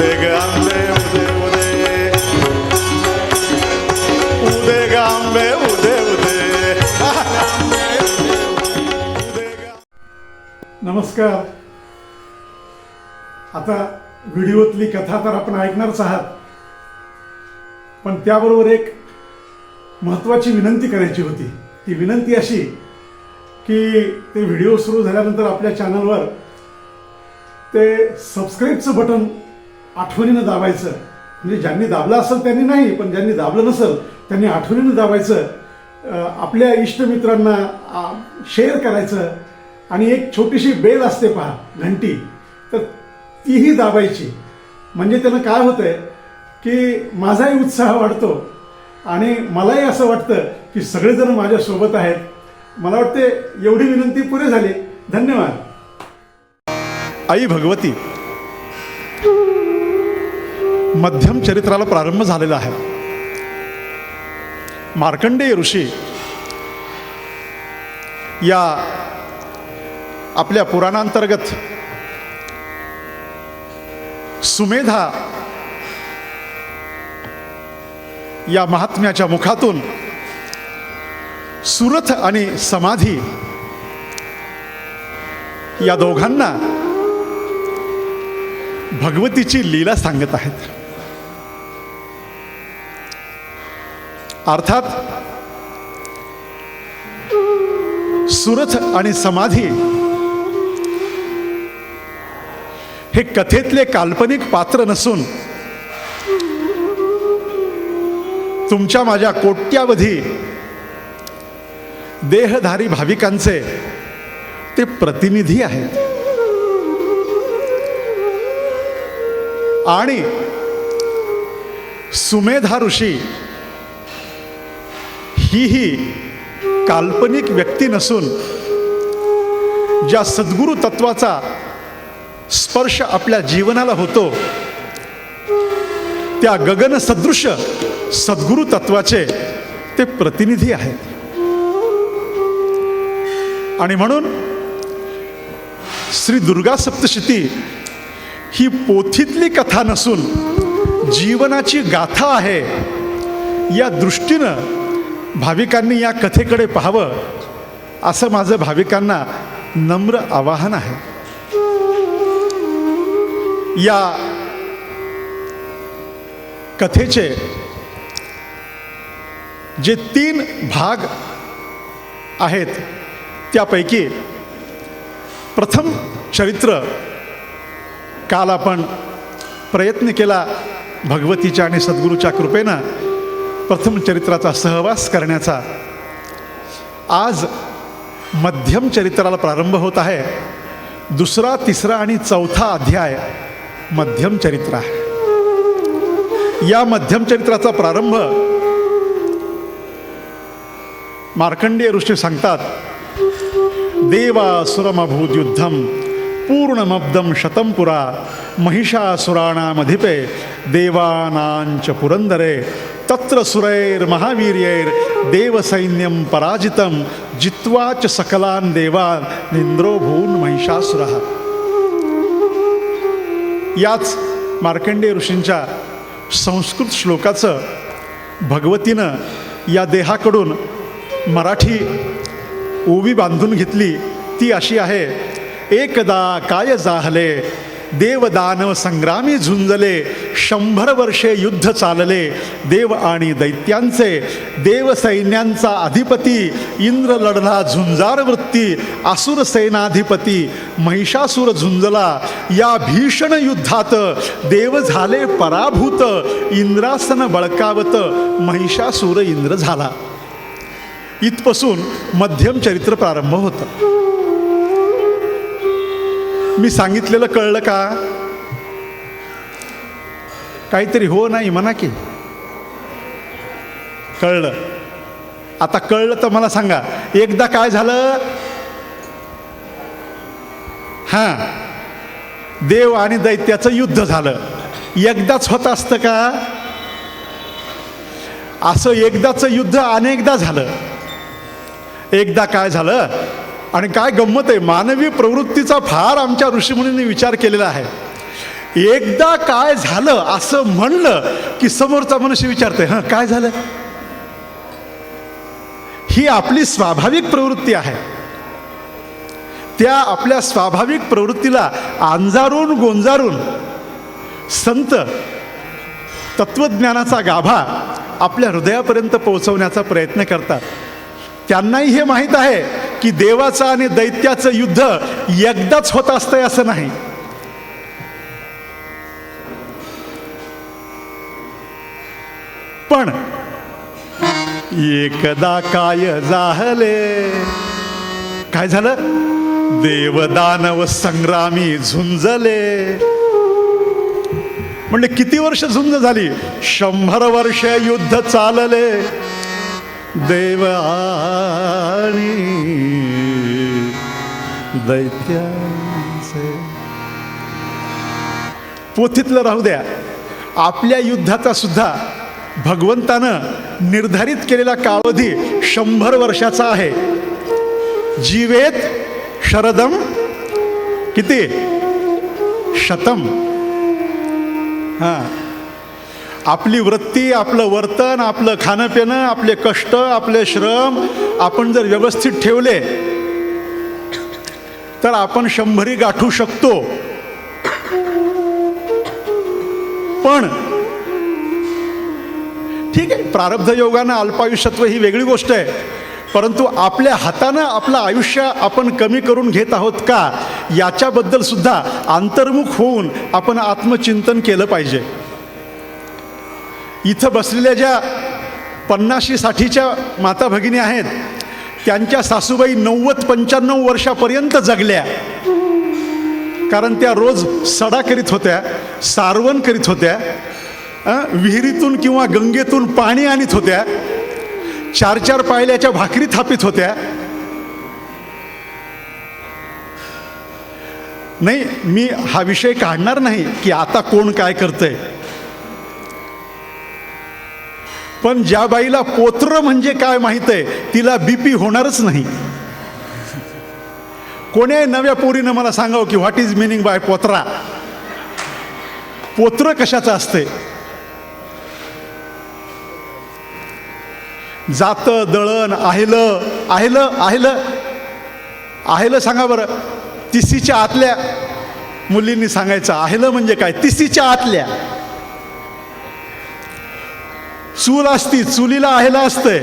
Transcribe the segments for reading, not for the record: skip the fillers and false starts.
उदे ग आंबे उदे उदे उदे ग आंबे उदे उदे नमस्कार. आता व्हिडिओतली कथा तर आपण ऐकणारच आहात, पण त्याबरोबर एक महत्त्वाची विनंती करायची होती. ती विनंती अशी की ते व्हिडिओ सुरू झाल्यानंतर आपल्या चॅनलवर ते सबस्क्राईबचं बटन आठवणीनं दाबायचं. म्हणजे ज्यांनी दाबलं असेल त्यांनी नाही, पण ज्यांनी दाबलं नसेल त्यांनी आठवणीनं दाबायचं. आपल्या इष्टमित्रांना शेअर करायचं. आणि एक छोटीशी बेल असते पहा, घंटी, तर तीही दाबायची. म्हणजे त्यानं काय होतंय की माझाही उत्साह वाढतो आणि मलाही असं वाटतं की सगळेजण माझ्यासोबत आहेत. मला वाटते एवढी विनंती पुरे झाली. धन्यवाद. आई भगवती मध्यम चरित्राला प्रारंभ झालेला आहे. मार्कंडेय ऋषी या आपल्या पुराणांतर्गत सुमेधा या महात्म्याच्या मुखातून सुरथ आणि समाधी या दोघांना भगवतीची लीला सांगत आहेत. अर्थात सुरथ आणि समाधी हे कथेतले काल्पनिक पात्र नसून तुमच्या माझ्या कोट्यावधी देहधारी भाविकांचे ते प्रतिनिधी आहेत. आणि सुमेधा ऋषी ही काल्पनिक व्यक्ती नसून ज्या सद्गुरु तत्वाचा स्पर्श आपल्या जीवनाला होतो त्या गगन सदृश सद्गुरु तत्वाचे ते प्रतिनिधी आहेत. आणि म्हणून श्री दुर्गा सप्तशती ही पोथीतली कथा नसून जीवनाची गाथा आहे. या दृष्टीनं भाविकांनी या कथेकडे पाहावं असं माझं भाविकांना नम्र आवाहन आहे. या कथेचे जे 3 भाग आहेत त्यापैकी प्रथम चरित्र काल आपण प्रयत्न केला भगवतीच्या आणि सद्गुरूच्या कृपेनं प्रथम चरित्राचा सहवास करण्याचा. आज मध्यम चरित्राला प्रारंभ होत आहे. 2, 3 आणि 4 अध्याय मध्यम चरित्र आहे. या मध्यम चरित्राचा प्रारंभ मार्कंडेय ऋषी सांगतात. देवासुरमभूत युद्धम पूर्णमब्दम शतं पुरा महिषासुराणामधिपे देवानांच पुरंदरे तत्र सुरैर्महावीर्यैर देवसैन्यं पराजितं जित्वाच सकलान् देवान् निंद्रो भून् महिषासुरः. याच मार्कंडेय ऋषींच्या संस्कृत श्लोकाचं भगवतीनं या देहाकडून मराठी ओवी बांधून घेतली. ती अशी आहे. एकदा काय जाहले देवदानव संग्रामी झुंजले 100 वर्षे युद्ध चालले देव आणि दैत्यांचे देवसैन्यांचा अधिपती इंद्र लढला झुंजार वृत्ती असुर सेनाधिपती महिषासुर झुंजला या भीषण युद्धात देव झाले पराभूत इंद्रासन बळकावत महिषासुर इंद्र झाला. इथपासून मध्यम चरित्र प्रारंभ होतं. मी सांगितलेलं कळलं का? काहीतरी हो नाही म्हणा की. कळलं? आता कळलं तर मला सांगा एकदा काय झालं. हां, देव आणि दैत्याचं युद्ध झालं. एकदाच होत असतं का? असं एकदाचं युद्ध अनेकदा झालं. एकदा काय झालं आणि काय गंमत आहे, मानवी प्रवृत्तीचा फार आमच्या ऋषीमुनींनी विचार केलेला आहे एकदा काय झालं असं म्हणलं की समोरचा मनुष्य विचारते, हं काय झालं. ही आपली स्वाभाविक प्रवृत्ती आहे. त्या आपल्या स्वाभाविक प्रवृत्तीला अंजारून गोंजारून संत तत्वज्ञानाचा गाभा आपल्या हृदयापर्यंत पोहोचवण्याचा प्रयत्न करतात. त्यांनाही हे माहीत आहे की देवाचं आणि दैत्याचं युद्ध एकदाच होत असतंय असं नाही. पण एकदा काय झाले, काय झालं, देवदानव संग्रामी झुंजले. म्हणजे किती वर्ष झुंज झाली, 100 वर्ष युद्ध चालले देव आणि दैत्यांचे. पोथीतलं राहू द्या, आपल्या युद्धाचा सुद्धा भगवंतानं निर्धारित केलेला कालावधी 100 वर्षाचा आहे. जीवेत शरदम किती, शतम. हां, आपली वृत्ती, आपलं वर्तन, आपलं खाणं पिणं, आपले कष्ट, आपले श्रम आपण जर व्यवस्थित ठेवले तर आपण 100 गाठू शकतो. पण ठीक आहे, प्रारब्ध योगानं अल्पायुष्यत्व ही वेगळी गोष्ट आहे. परंतु आपल्या हातानं आपलं आयुष्य आपण कमी करून घेत आहोत का, याच्याबद्दल सुद्धा अंतर्मुख होऊन आपण आत्मचिंतन केलं पाहिजे. इथं बसलेल्या ज्या 50-60च्या माता भगिनी आहेत, त्यांच्या सासूबाई 90-95 वर्षापर्यंत जगल्या. कारण त्या रोज सडा करीत होत्या, सारवण करीत होत्या, विहिरीतून किंवा गंगेतून पाणी आणत होत्या, 4-4 पायल्याच्या भाकरी थापित होत्या. नाही, मी हा विषय काढणार नाही की आता कोण काय करतंय. पण ज्या बाईला पोत्र म्हणजे काय माहित आहे, तिला बीपी होणारच नाही. कोण्या नव्या पोरीनं मला सांगावं की व्हॉट इज मिनिंग बाय पोत्रा. पोत्र कशाचं असते. जातं दळण आहेलं आहेलं आहेलं आहेलं सांगा बरं. 30च्या आतल्या मुलींनी सांगायचं आहेलं म्हणजे काय. 30च्या आतल्या. चूल असती, चुलीला आहेलं असतंय.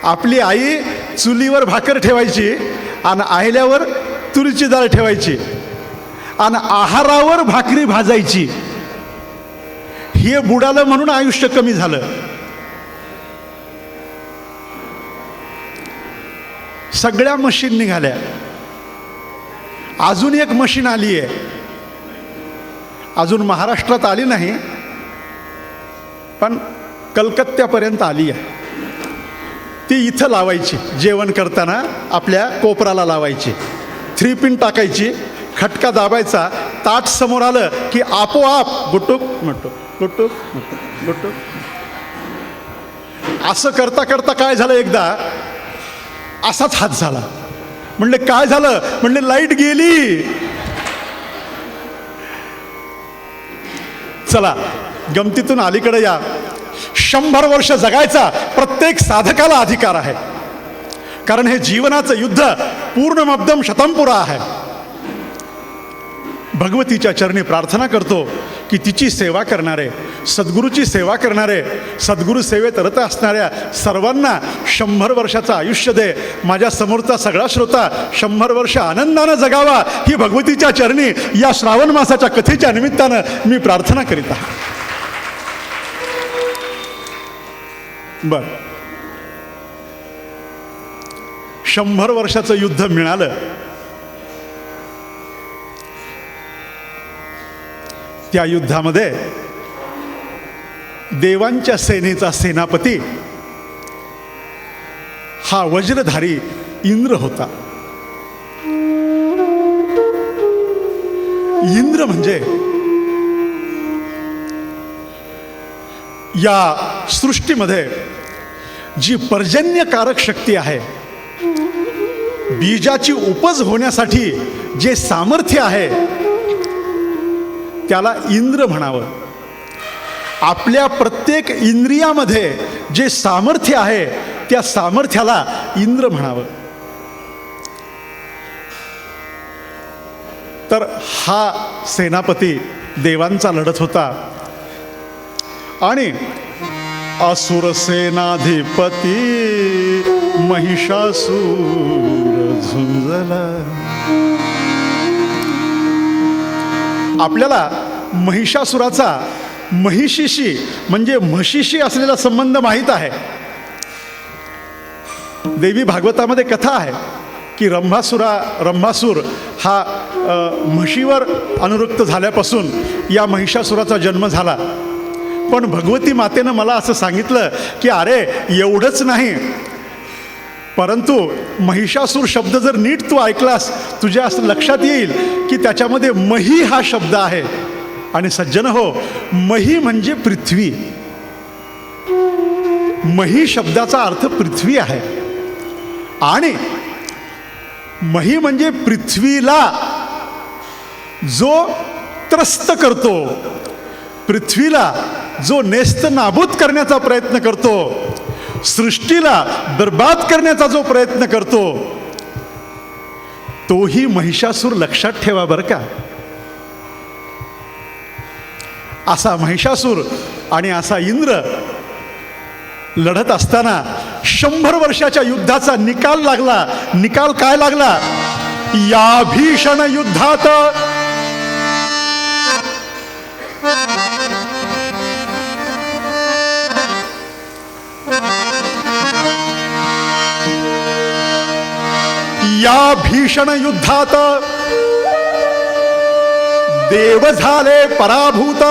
आपली आई चुलीवर भाकर ठेवायची आणि आहेल्यावर तुरीची डाळ ठेवायची आणि आहारावर भाकरी भाजायची. हे बुडालं म्हणून आयुष्य कमी झालं. सगळ्या मशीन निघाल्या. अजून एक मशीन आली आहे, अजून महाराष्ट्रात आली नाही पण कलकत्त्यापर्यंत आली आहे. ती इथं लावायची, जेवण करताना आपल्या कोपराला लावायची. 3 पिन टाकायची, खटका दाबायचा, ताट समोर आलं की आपोआप गुटुक मटुक गुटुक मटुक गुटुक. असं करता करता काय झालं, एकदा असाच हात झाला. म्हणले काय झालं, म्हणले लाईट गेली. चला गमतीतून अलीकडे या. 100 वर्ष जगायचा प्रत्येक साधकाला अधिकार आहे. कारण हे जीवनाचं युद्ध पूर्ण मब्दम शतमपुरा आहे. भगवतीच्या चरणी प्रार्थना करतो की तिची सेवा करणारे, सद्गुरूची सेवा करणारे, सद्गुरू सेवेत रत असणाऱ्या सर्वांना 100 वर्षाचं आयुष्य दे. माझ्या समोरचा सगळा श्रोता 100 वर्ष आनंदानं जगावा, ही भगवतीच्या चरणी या श्रावण मासाच्या कथेच्या निमित्तानं मी प्रार्थना करीत आहे. बर, 100 वर्षाचं युद्ध मिळालं. त्या युद्धामध्ये देवांच्या सेनेचा सेनापती हा वज्रधारी इंद्र होता. इंद्र म्हणजे या सृष्टीमध्ये जी पर्जन्यकारक शक्ती आहे, बीजाची उपज होण्यासाठी जे सामर्थ्य आहे, त्याला इंद्र म्हणावं. आपल्या प्रत्येक इंद्रियामध्ये जे सामर्थ्य आहे त्या सामर्थ्याला इंद्र म्हणावं. तर हा सेनापती देवांचा लढत होता आणि असुर सेनाधिपती महिषासूर झुंजला. आपल्याला महिषासुराचा महिषीशी म्हणजे म्हशीशी असलेला संबंध माहीत आहे. देवी भागवतामध्ये कथा आहे की रंभासूर हा म्हशीवर अनुरक्त झाल्यापासून या महिषासुराचा जन्म झाला. पण भगवती मातेनं मला असं सांगितलं की अरे एवढंच नाही, परंतु महिषासूर शब्द जर नीट तू ऐकलास तुझ्या असं लक्षात येईल की त्याच्यामध्ये मही हा शब्द आहे. आणि सज्जन हो, मही म्हणजे पृथ्वी. मही शब्दाचा अर्थ पृथ्वी आहे. आणि मही म्हणजे पृथ्वीला जो त्रस्त करतो, पृथ्वीला जो नेस्त नाबूद करण्याचा प्रयत्न करतो, सृष्टीला बर्बाद करण्याचा जो प्रयत्न करतो, तोही महिषासूर लक्षात ठेवा बरं का. असा महिषासूर आणि असा इंद्र लढत असताना 100 वर्षाच्या युद्धाचा निकाल लागला. निकाल काय लागला? या भीषण युद्धात या भीषण युद्धात देव झाले पराभूत,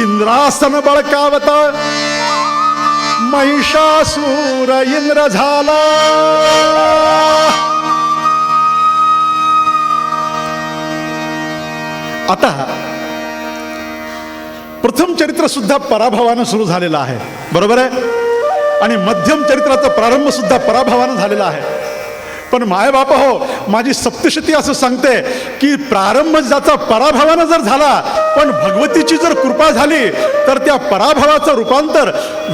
इंद्रासन बळकावत महिषासूर इंद्र झाला. आता प्रथम चरित्र सुद्धा पराभवानं सुरू झालेलं आहे, बरोबर आहे. आणि मध्यम चरित्राचा प्रारंभ सुद्धा पराभवानं झालेला आहे. पण मायबाप हो, माझी सप्तशती असं सांगते की प्रारंभ ज्याचा पराभवानं जर झाला पण भगवतीची जर कृपा झाली तर त्या पराभवाचं रूपांतर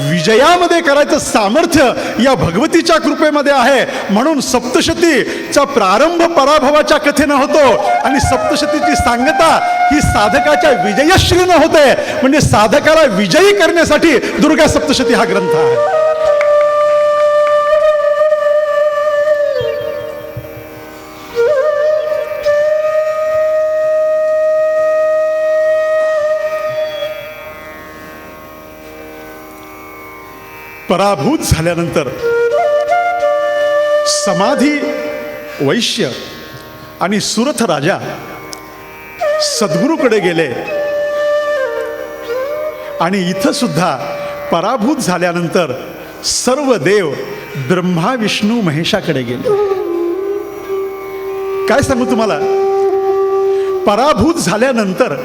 विजयामध्ये करायचं सामर्थ्य या भगवतीच्या कृपेमध्ये आहे. म्हणून सप्तशतीचा प्रारंभ पराभवाच्या कथेनं होतो आणि सप्तशतीची सांगता ही साधकाच्या विजयश्रीनं होते. म्हणजे साधकाला विजयी करण्यासाठी दुर्गा सप्तशती हा ग्रंथ आहे. पराभूत झाल्यानंतर समाधी वैश्य आणि सुरथ राजा सद्गुरूकडे गेले. आणि इथं सुद्धा पराभूत झाल्यानंतर सर्व देव ब्रह्मा विष्णू महेशाकडे गेले. काय सांगू तुम्हाला, पराभूत झाल्यानंतर,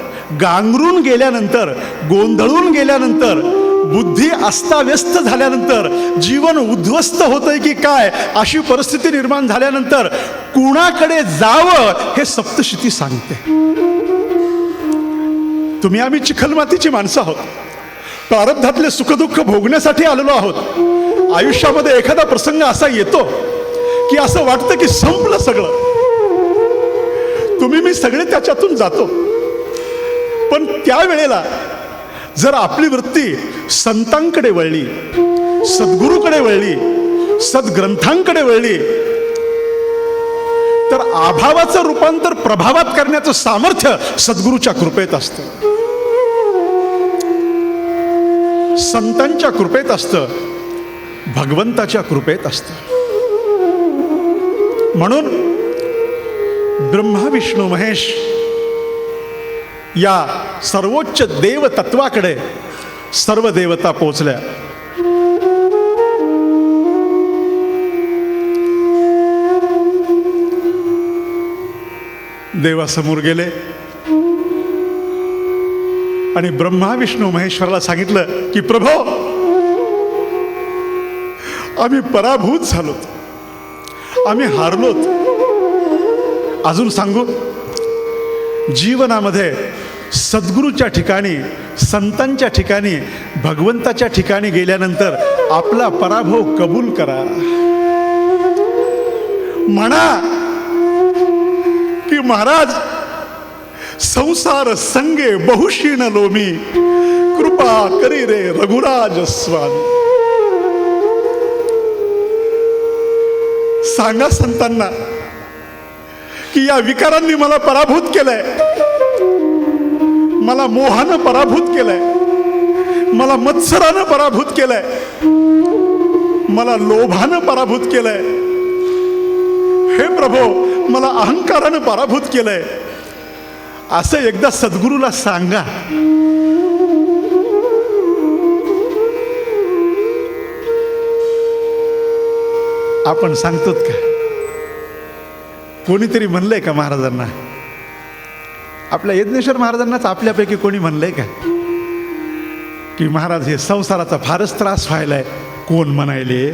गांगरून गेल्यानंतर, गोंधळून गेल्यानंतर, बुद्धी अस्ताव्यस्त झाल्यानंतर, जीवन उद्ध्वस्त होतंय की काय अशी परिस्थिती निर्माण झाल्यानंतर कुणाकडे जावं हे सप्तशती सांगते. तुम्ही आम्ही चिखलमातीची माणसं आहोत, प्रारब्धातले सुखदुःख भोगण्यासाठी आलेलो आहोत. आयुष्यामध्ये एखादा प्रसंग असा येतो की असं वाटतं की संपलं सगळं. तुम्ही मी सगळे त्याच्यातून जातो. पण त्यावेळेला जर आपली वृत्ती संतांकडे वळली, सद्गुरूकडे वळली, सद्ग्रंथांकडे वळली तर अभावाचं रूपांतर प्रभावात करण्याचं सामर्थ्य सद्गुरूच्या कृपेत असतं, संतांच्या कृपेत असतं, भगवंताच्या कृपेत असतं. म्हणून ब्रह्मा विष्णू महेश या सर्वोच्च देव तत्वाकडे सर्व देवता पोचल्या. देवासमोर गेले आणि ब्रह्मा विष्णू महेश्वराला सांगितलं की प्रभो, आम्ही पराभूत झालोत, आम्ही हारलोत. अजून सांगू, जीवनामध्ये सद्गुरूच्या ठिकाणी, संतांच्या ठिकाणी, भगवंताच्या ठिकाणी गेल्यानंतर आपला पराभव कबूल करा. म्हणा की महाराज, संसार संगे बहुशीण लोमी, कृपा करी रे रघुराज स्वामी. सांगा संतांना की या विकारांनी मला पराभूत केलंय, मला मोहानं पराभूत केलंय, मला मत्सरानं पराभूत केलंय, मला लोभानं पराभूत केलंय. हे प्रभो, मला अहंकारानं पराभूत केलंय. असं एकदा सद्गुरूला सांगा. आपण सांगतोत का? कोणीतरी म्हणलंय का महाराजांना? आपल्या यज्ञेश्वर महाराजांनाच आपल्यापैकी कोणी म्हणलंय का की महाराज हे संसाराचा फारच त्रास व्हायलाय? कोण म्हणायले?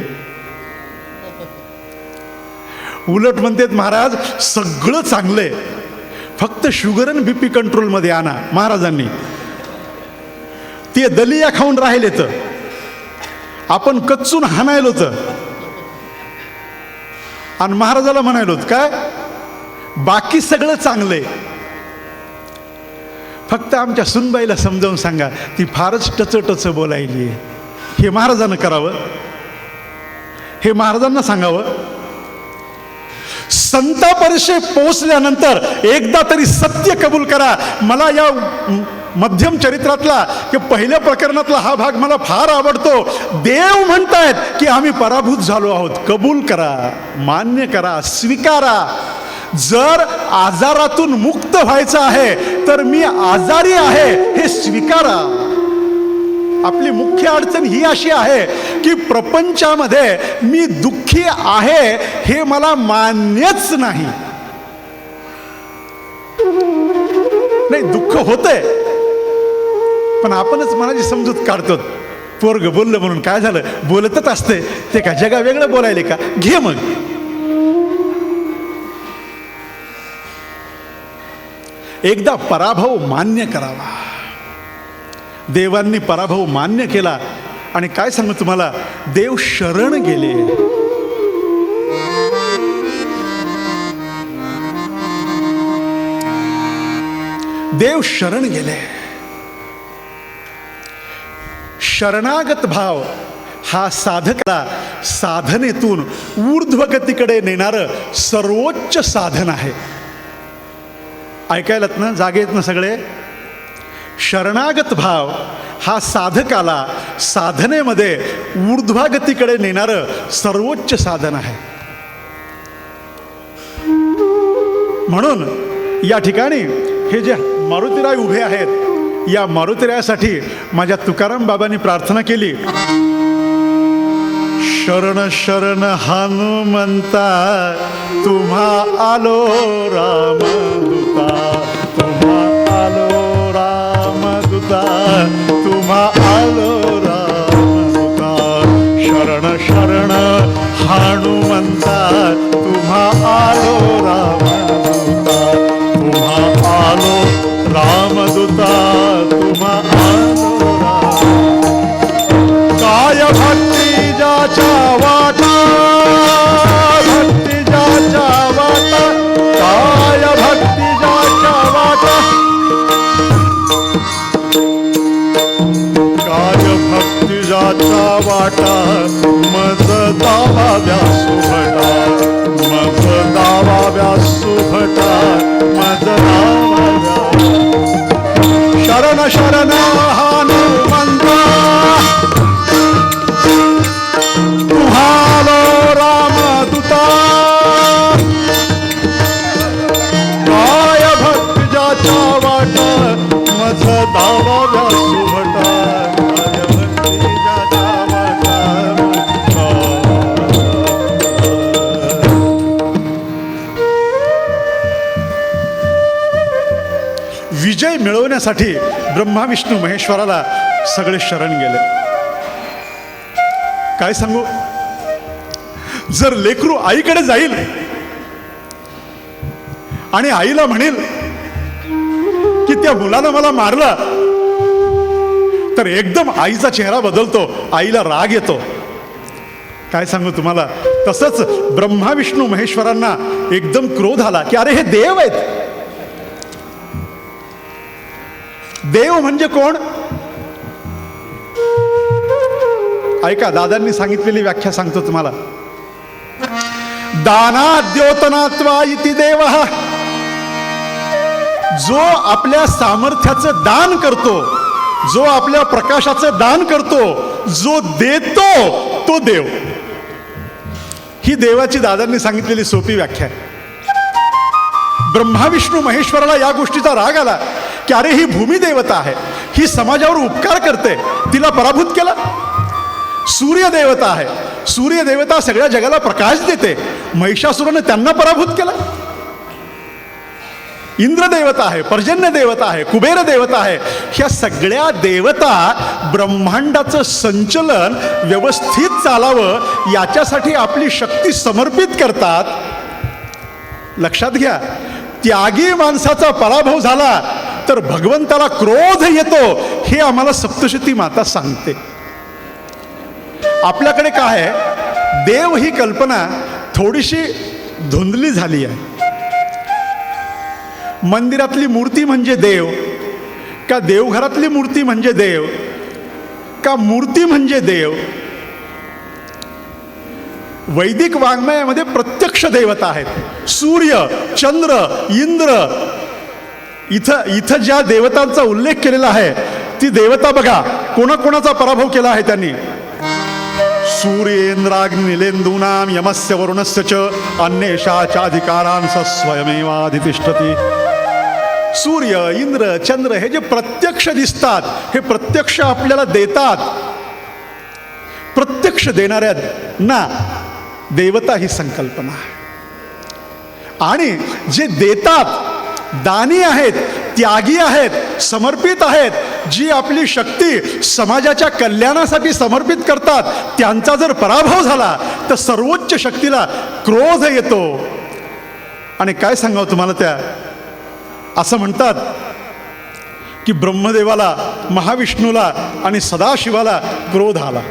उलट म्हणतात महाराज सगळं चांगलंय, फक्त शुगर आणि बीपी कंट्रोलमध्ये आणा. महाराजांनी ते दलिया खाऊन राहिले तर आपण कच्चून हाणायलो तर, आणि महाराजाला म्हणायलो काय बाकी सगळं चांगलंय, फक्त आमच्या सुनबाईला समजावून सांगा, ती फारच टच बोलायली. हे महाराजांना करावं, हे महाराजांना सांगावं. संतापर्यंत पोहोचल्यानंतर एकदा तरी सत्य कबूल करा. मला या मध्यम चरित्रातला किंवा पहिल्या प्रकरणातला हा भाग मला फार आवडतो. देव म्हणतायत की आम्ही पराभूत झालो आहोत. कबूल करा, मान्य करा, स्वीकारा. जर आजारातून मुक्त व्हायचं आहे तर मी आजारी आहे हे स्वीकारा. आपली मुख्य अडचण ही अशी आहे की प्रपंचामध्ये मी दुःखी आहे हे मला मान्यच नाही. दुःख होतंय पण आपणच मनाची समजूत काढतो. पोरग बोललं म्हणून काय झालं, बोलतच असते ते का जगा वेगळं बोलायले का? घे मग. एकदा पराभव मान्य करावा. देवांनी पराभव मान्य केला आणि काय सांगू तुम्हाला, देव शरण गेले. देव शरण गेले. शरणागत भाव हा साधकाला साधनेतून ऊर्ध्वगतीकडे नेणारं सर्वोच्च साधन आहे. ऐकायलात ना, जागेत ना सगळे? शरणागत भाव हा साधकाला साधनेमध्ये ऊर्ध्वगतीकडे नेणारं सर्वोच्च साधन आहे. म्हणून या ठिकाणी हे जे मारुतीराय उभे आहेत, या मारुतीरायासाठी माझ्या तुकाराम बाबांनी प्रार्थना केली. शरण शरण हनुमंता, तुम्हा आलो रामदूता, तुम्हा आलो रामदूता, तुम्हा आलो रामदूता. शरण शरण हनुमंता, तुम्हा आलो रामदूता, तुम्हा आलो रामदूता, तुम्हा आलो राम. काय भक्ती ज्याच्या वाटा, भक्ती ज्याच्या वाटा, काय भक्ती ज्याच्या वाटा, काय भक्ती ज्याच्या वाटा, मज दावाव्या सुभटा, मज दावाव्या सुभटा, मज दावाव्या. शरण शरण हनुमंता, तुम्हालो रामदूता, काय भक्ती ज्याच्या वाटा, मज दावाव्या सुभटा, काय भक्ती ज्याच्या वाटा. विजय मिळवण्यासाठी ब्रह्मा विष्णू महेश्वराला सगळे शरण गेले. काय सांगू, जर लेकरू आईकडे जाईल आणि आईला म्हणेल त्या मुलानं मला मारलं, तर एकदम आईचा चेहरा बदलतो, आईला राग येतो. काय सांगू तुम्हाला, तसंच ब्रह्मा विष्णू महेश्वरांना एकदम क्रोध आला की अरे हे देव आहेत. देव म्हणजे कोण? ऐका, दादांनी सांगितलेली व्याख्या सांगतो तुम्हाला. दानाद्योतनात्वा इति देवः, जो आपल्या सामर्थ्याचं दान करतो, जो आपल्या प्रकाशाचं दान करतो, जो देतो तो देव. ही देवाची दादांनी सांगितलेली सोपी व्याख्या आहे. ब्रह्मा विष्णू महेश्वराला या गोष्टीचा राग आला की अरे ही भूमी देवता आहे, ही समाजावर उपकार करते, तिला पराभूत केला. सूर्य देवता आहे, सूर्य देवता सगळ्या जगाला प्रकाश देते, महिषासुराने त्यांना पराभूत केला. इंद्र देवता आहे, पर्जन्य देवता आहे, कुबेर देवता आहे. ह्या सगळ्या देवता ब्रह्मांडाचं संचलन व्यवस्थित चालावं याच्यासाठी आपली शक्ती समर्पित करतात. लक्षात घ्या, त्यागी माणसाचा पराभव झाला तर भगवंताला क्रोध येतो, हे आम्हाला सप्तशती माता सांगते. आपल्याकडे काय आहे, देव ही कल्पना थोडीशी धुंदली झाली आहे. मंदिरातली मूर्ती म्हणजे देव का, देवघरातली मूर्ती म्हणजे देव का, मूर्ती म्हणजे देव? वैदिक वाङ्मयामध्ये प्रत्यक्ष देवता आहेत. सूर्य, चंद्र, इंद्र, इथं ज्या देवतांचा उल्लेख केलेला आहे ती देवता बघा, कोणाकोणाचा पराभव केला आहे त्यांनी. सूर्येंद्राग्निलेंदूनां यमस्य वरुणस्य च अन्येषाचाधिकारांस स्वयमेवाधितिष्ठति. सूर्य, इंद्र, चंद्र हे जे प्रत्यक्ष दिसतात, हे प्रत्यक्ष आपल्याला देतात. प्रत्यक्ष देणाऱ्यांना देवता ही संकल्पना आहे. आणि जे देतात, दानी आहेत, त्यागी आहेत, समर्पित आहेत, जी आपली शक्ती समाजाच्या कल्याणासाठी समर्पित करतात, त्यांचा जर पराभव झाला तर सर्वोच्च शक्तीला क्रोध येतो. आणि काय सांगावं तुम्हाला, त्या असं म्हणतात की ब्रह्मदेवाला, महाविष्णूला आणि सदाशिवाला क्रोध आला.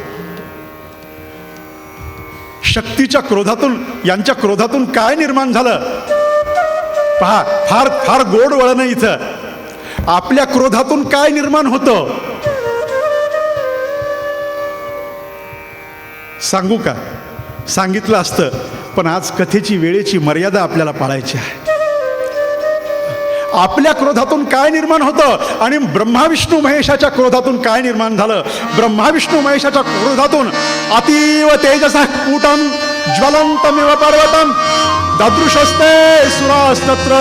शक्तीच्या क्रोधातून, यांच्या क्रोधातून काय निर्माण झालं पहा. फार फार गोड वळण इथं. आपल्या क्रोधातून काय निर्माण होतं सांगू का? सांगितलं असतं, पण आज कथेची वेळेची मर्यादा आपल्याला पाळायची आहे. आपल्या क्रोधातून काय निर्माण होतं आणि ब्रह्मा विष्णू महेशाच्या क्रोधातून काय निर्माण झालं? ब्रह्मा विष्णू महेशाच्या क्रोधातून अतीव तेजसा स्फुटं ज्वलंतमिव पर्वतं ददृशस्ते सुरास्तत्र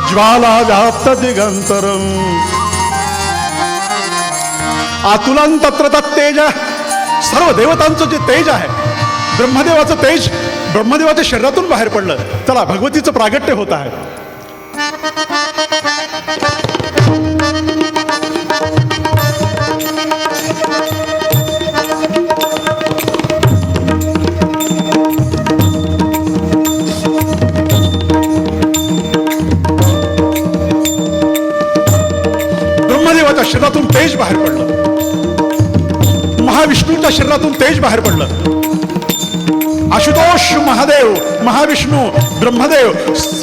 ज्वाला व्याप्त दिगंतरं आतुलं तत्र तत्तेज. सर्व देवतांचं जे तेज आहे, ब्रह्मदेवाचं तेज ब्रह्मदेवाच्या शरीरातून बाहेर पडलं. चला, भगवतीचं प्रागट्य होत आहे. ब्रह्मदेवाच्या शरीरातून तेज बाहेर पडलं, महाविष्णूच्या शरीरातून तेज बाहेर पडलं. आशुतोष महादेव, महाविष्णू, ब्रह्मदेव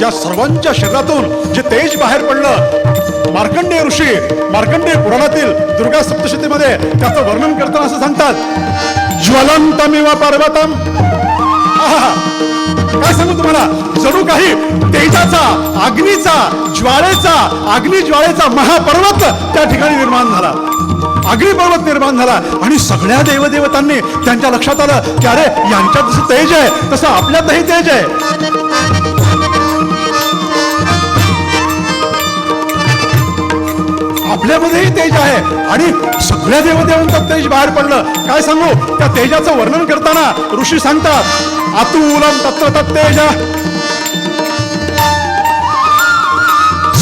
या सर्वांच्या शरीरातून जे तेज बाहेर पडलं, मार्कंडेय ऋषी मार्कंडेय पुराणातील दुर्गा सप्तशतीमध्ये त्याचं वर्णन करताना असं सांगतात, ज्वलंतमिव पर्वतम. काय सांगू तुम्हाला, जणू काही तेजाचा, अग्नीचा, ज्वाळेचा, अग्निज्वाळेचा महापर्वत त्या ठिकाणी निर्माण झाला, अग्निपर्वत निर्माण झाला. आणि सगळ्या देवदेवतांनी त्यांच्या लक्षात आलं की अरे, यांच्यात जसं तेज आहे तसं आपल्यातही तेज आहे. आपल्यामध्येही तेज आहे. आणि सगळ्या देवदेवांचं तेज बाहेर पडलं. काय सांगू, त्या तेजाचं वर्णन करताना ऋषी सांगतात, अतुलं तत्र तत्तेज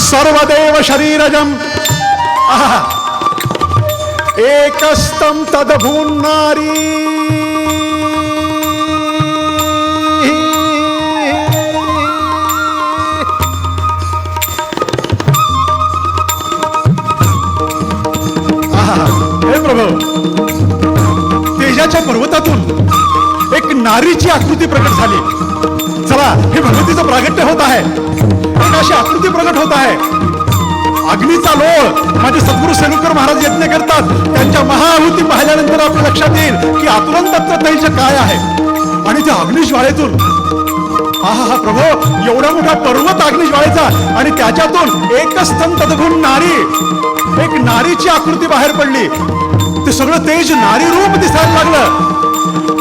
सर्वदेव शरीरजम एकस्तं तदभून्नारी. नारीची आकृती प्रकट झाली. चला, हे भगवतीचं प्रागट्य होत आहे. एक अशी आकृती प्रकट होत आहे. अग्नीचा लोळ माझे सद्गुरू सेलुकर महाराज यज्ञ करतात. त्यांच्या महाआहुती पाहिल्यानंतर आपल्या लक्षात येईल की आतुरंत तत्वज्ञ काय आहे. आणि त्या अग्निज्वाळेतून हा प्रभो, एवढा मोठा पर्वत अग्निज्वाळेचा, आणि त्याच्यातून एकच स्तन तद्गुण नारी, एक नारीची आकृती बाहेर पडली. ते सगळं तेज नारी रूप दिसायला लागलं.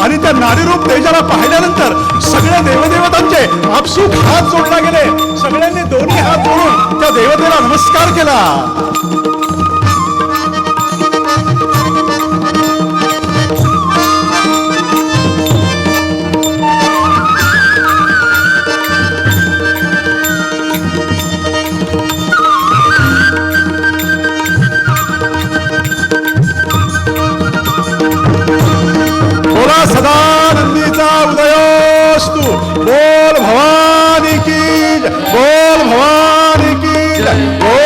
आणि त्या नारी रूप तेजाला पाहिल्यानंतर सगळ्या देवदेवतांचे आपसूक हात जोडला गेले. सगळ्यांनी दोन्ही हात जोडून त्या देवतेला नमस्कार केला. सदानंदीचा उदयोस्तु. बोल भवानी की जय, बोल भवानी की जय, बोल